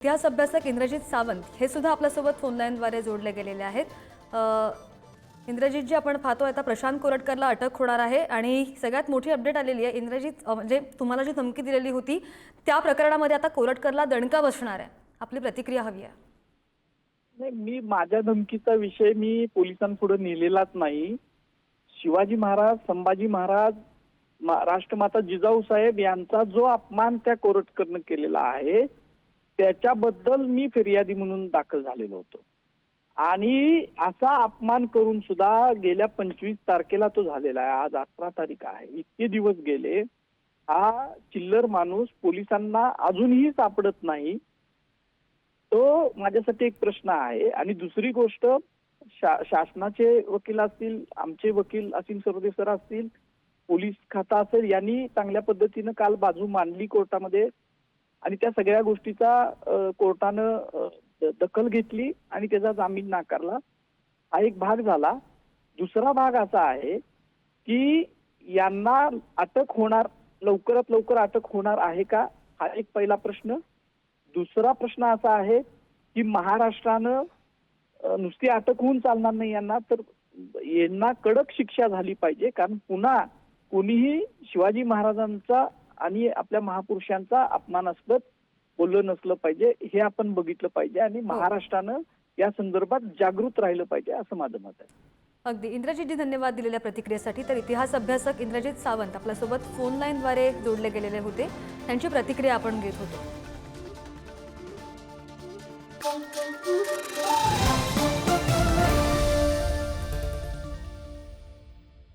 इतिहास अभ्यासक इंद्रजित सावंत हे सुद्धा आपल्यासोबत फोन लाईनद्वारे जोडले गेलेले आहेत। इंद्रजितजी, आपण पाहतो आता प्रशांत कोरटकरला अटक होणार आहे आणि सगळ्यात मोठी अपडेट आलेली आहे। इंद्रजित, म्हणजे तुम्हाला जी धमकी दिलेली होती त्या प्रकरणामध्ये आता कोरटकरला दणका बसणार आहे। आपली प्रतिक्रिया हवी आहे। नाही, मी माझ्या धमकीचा विषय मी पोलिसांपुढे नेलेलाच नाही। शिवाजी महाराज, संभाजी महाराज, राष्ट्रमाता जिजाऊ साहेब यांचा जो अपमान त्या कोरटकरनं केलेला आहे त्याच्याबद्दल मी फिर्यादी म्हणून दाखल झालेलो होतो आणि असा अपमान करून सुद्धा गेल्या 25 तारखेला तो झालेला आहे। आज 18 तारीख आहे, इतके दिवस गेले, हा चिल्लर माणूस पोलिसांना अजूनही सापडत नाही। तो माझ्यासाठी एक प्रश्न आहे। आणि दुसरी गोष्ट, शासनाचे वकील असतील, आमचे वकील असीम सरदेव सर असतील, पोलीस खाता असेल, यांनी चांगल्या पद्धतीनं काल बाजू मांडली कोर्टामध्ये आणि त्या सगळ्या गोष्टीचा कोर्टानं दखल घेतली आणि त्याचा जामीन नाकारला। हा एक भाग झाला। दुसरा भाग असा आहे की यांना अटक होणार, लवकरात लवकर अटक होणार आहे का, हा एक पहिला प्रश्न। दुसरा प्रश्न असा आहे की महाराष्ट्रानं नुसती अटक होऊन चालणार नाही यांना, तर यांना कडक शिक्षा झाली पाहिजे। कारण पुन्हा कोणीही शिवाजी महाराजांचा आणि आपल्या महापुरुषांचा अपमानास्पद बोललं नसलं पाहिजे, हे आपण बघितलं पाहिजे आणि महाराष्ट्रानं या संदर्भात जागृत राहिलं पाहिजे, असं माझं मत आहे। अगदी इंद्रजितजी, धन्यवाद दिलेल्या प्रतिक्रियेसाठी। तर इतिहास अभ्यासक इंद्रजित सावंत आपल्यासोबत फोन लाईनद्वारे जोडले गेलेले होते, त्यांची प्रतिक्रिया आपण घेत होतो।